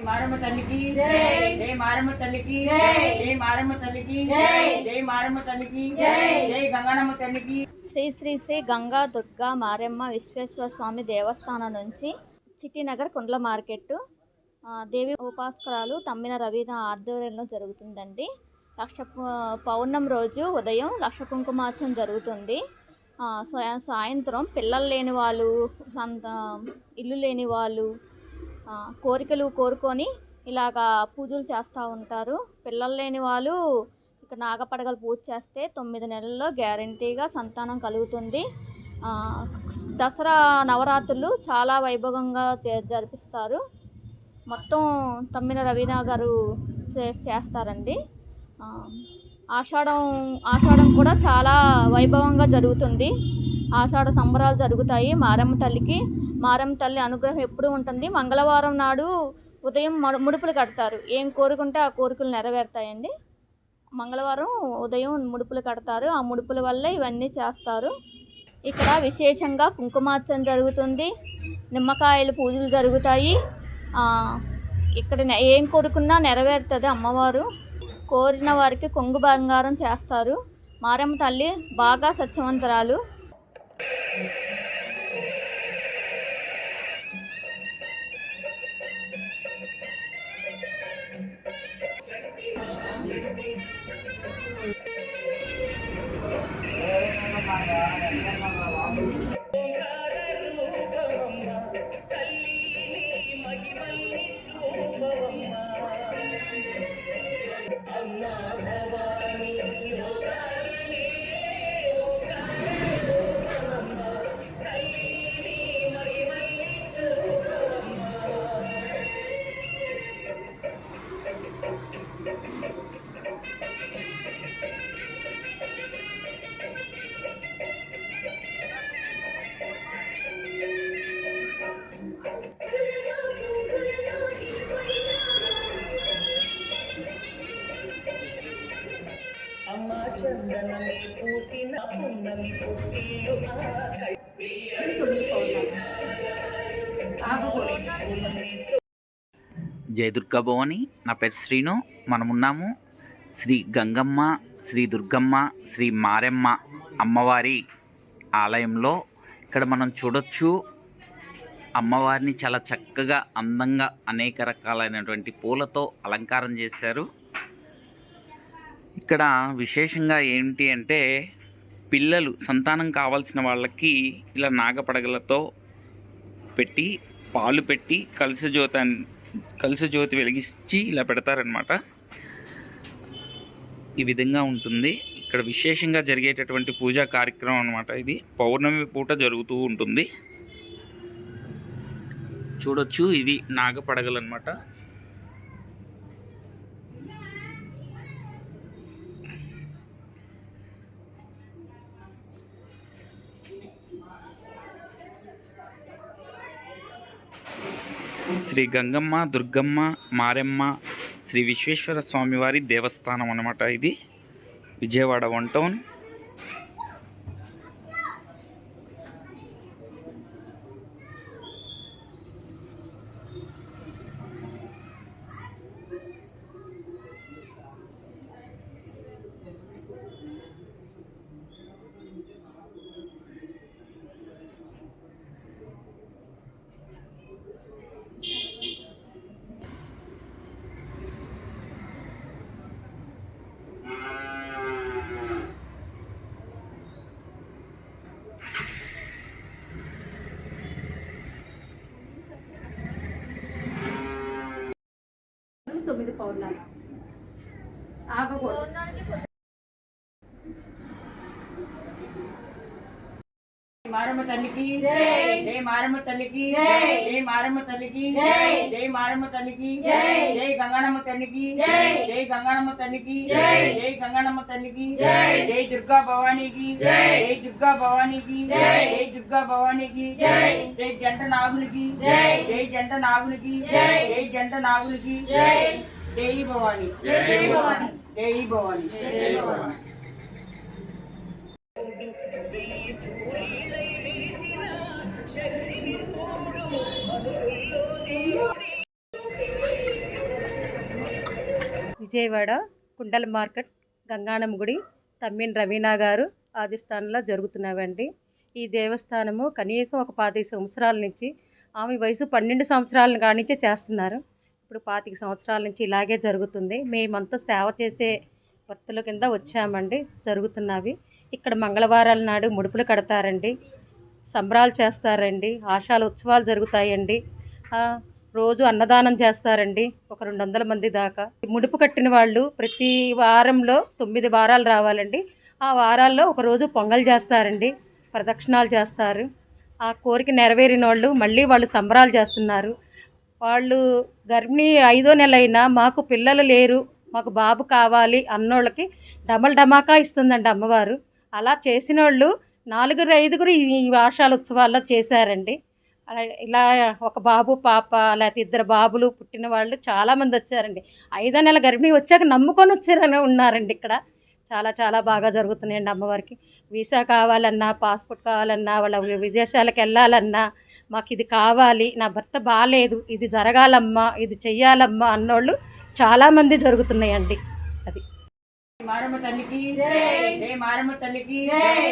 మారమ్మ తల్లికి జై జై మారమ్మ తల్లికి జై జై మారమ్మ తల్లికి జై జై మారమ్మ తల్లికి జై జై గంగానమ్మ తల్లికి. శ్రీ శ్రీ శ్రీ గంగా దుర్గా మారెమ్మ విశ్వేశ్వర స్వామి దేవస్థానం నుంచి చిట్టినగర్ కుండ్ల మార్కెట్ దేవి ఉపాసకురాలు తమ్మిన రవీన ఆధ్వర్యంలో జరుగుతుందండి. పౌర్ణమి రోజు ఉదయం లక్ష కుంకుమార్చన జరుగుతుంది. సాయంత్రం పిల్లలు లేని వాళ్ళు, ఇల్లు లేని వాళ్ళు కోరికలు కోరుకొని ఇలాగా పూజలు చేస్తూ ఉంటారు. పిల్లలు లేని వాళ్ళు ఇక నాగపడగలు పూజ చేస్తే 9 నెలల్లో గ్యారంటీగా సంతానం కలుగుతుంది. దసరా నవరాత్రులు చాలా వైభవంగా జరిపిస్తారు. మొత్తం తమ్మిన రవీనా గారు చేస్తారండి. ఆషాఢం కూడా చాలా వైభవంగా జరుగుతుంది. ఆషాఢ సంబరాలు జరుగుతాయి. మారమ్మ తల్లి అనుగ్రహం ఎప్పుడూ ఉంటుంది. మంగళవారం నాడు ఉదయం ముడుపులు కడతారు. ఏం కోరుకుంటే ఆ కోరికలు నెరవేరుతాయండి. మంగళవారం ఉదయం ముడుపులు కడతారు. ఆ ముడుపుల వల్లే ఇవన్నీ చేస్తారు. ఇక్కడ విశేషంగా కుంకుమార్చన జరుగుతుంది. నిమ్మకాయలు పూజలు జరుగుతాయి. ఇక్కడ ఏం కోరుకున్నా నెరవేరుతుంది. అమ్మవారు కోరిన వారికి కొంగు బంగారం చేస్తారు. మారమ్మ తల్లి బాగా సత్యవంతరాలు. జై దుర్గా భవాని. నా పేరు శ్రీను. మనమున్నాము శ్రీ గంగమ్మ, శ్రీ దుర్గమ్మ, శ్రీ మారెమ్మ అమ్మవారి ఆలయంలో. ఇక్కడ మనం చూడొచ్చు అమ్మవారిని చాలా చక్కగా అందంగా అనేక రకాలైనటువంటి పూలతో అలంకారం చేశారు. ఇక్కడ విశేషంగా ఏంటి అంటే పిల్లలు సంతానం కావాల్సిన వాళ్ళకి ఇలా నాగపడగలతో పెట్టి పాలు పెట్టి కలిసి జ్యోతి వెలిగించి ఇలా పెడతారనమాట. ఈ విధంగా ఉంటుంది ఇక్కడ విశేషంగా జరిగేటటువంటి పూజా కార్యక్రమం అనమాట. ఇది పౌర్ణమి పూట జరుగుతూ ఉంటుంది. చూడొచ్చు ఇవి నాగపడగలు అనమాట. శ్రీ గంగమ్మ, దుర్గమ్మ, మారెమ్మ, శ్రీ విశ్వేశ్వర స్వామివారి దేవస్థానం అన్నమాట. ఇది విజయవాడ 1 టౌన్. పౌర్ణమి ఆగకూడదు. మారమ్మ తల్లికి జై జై మారమ్మ తల్లికి జై జై మారమ్మ తల్లికి జై జై మారమ్మ తల్లికి జై జై గంగానమ్మ తల్లికి జై జై గంగానమ్మ తల్లికి జై జై గంగానమ్మ తల్లికి జై జై దుర్గా భవానీకి జై జై దుర్గా భవానీకి జై జై దుర్గా భవానీకి జై జై జంట నాగులకి జై జై జంట నాగులకి జై జై జంట నాగులకి జై జై భవాని జై భవాని జై భవాని జై భవాని. శక్తిని చూడు మనుషుల్లో దేవుడి విజయవాడ కుండల మార్కెట్ గంగానమ్మ గుడి తమ్మిన రవీనా గారు రాజస్థాన్లో జరుగుతున్నవండి. ఈ దేవస్థానము కనీసం ఒక 25 సంవత్సరాల నుంచి, ఆమె వయసు 12 సంవత్సరాల కానించే చేస్తున్నారు. ఇప్పుడు 25 సంవత్సరాల నుంచి ఇలాగే జరుగుతుంది. మేమంతా సేవ చేసే భక్తుల కింద వచ్చామండి. జరుగుతున్నవి ఇక్కడ మంగళవారాల నాడు ముడుపులు కడతారండి, సంబరాలు చేస్తారండి, ఆషాఢ ఉత్సవాలు జరుగుతాయండి. రోజు అన్నదానం చేస్తారండి, ఒక 200 మంది దాకా. ముడుపు కట్టిన వాళ్ళు ప్రతి వారంలో 9 వారాలు రావాలండి. ఆ వారాల్లో ఒకరోజు పొంగల్ చేస్తారండి, ప్రదక్షిణాలు చేస్తారు. ఆ కోరిక నెరవేరిన వాళ్ళు మళ్ళీ వాళ్ళు సంబరాలు చేస్తున్నారు. వాళ్ళు గర్భిణీ 5వ నెల అయినా మాకు పిల్లలు లేరు, మాకు బాబు కావాలి అన్నోళ్ళకి డబల్ ధమాకా ఇస్తుందండి అమ్మవారు. అలా చేసిన వాళ్ళు 4-5 ఈ ఆషాఢ ఉత్సవాల్లో చేశారండి. ఇలా ఒక బాబు పాప లేకపోతే 2 బాబులు పుట్టిన వాళ్ళు చాలామంది వచ్చారండి. 5వ నెల గర్భిణీ వచ్చాక నమ్ముకొని వచ్చారని ఉన్నారండి. ఇక్కడ చాలా చాలా బాగా జరుగుతున్నాయండి. అమ్మవారికి వీసా కావాలన్నా, పాస్పోర్ట్ కావాలన్నా, వాళ్ళ విదేశాలకు వెళ్ళాలన్నా, మాకు ఇది కావాలి, నా భర్త బాగాలేదు, ఇది జరగాలమ్మా, ఇది చెయ్యాలమ్మా అన్నోళ్ళు చాలామంది జరుగుతున్నాయండి. అది మారమ్మ తల్లికి జై, జై మారమ్మ తల్లికి జై.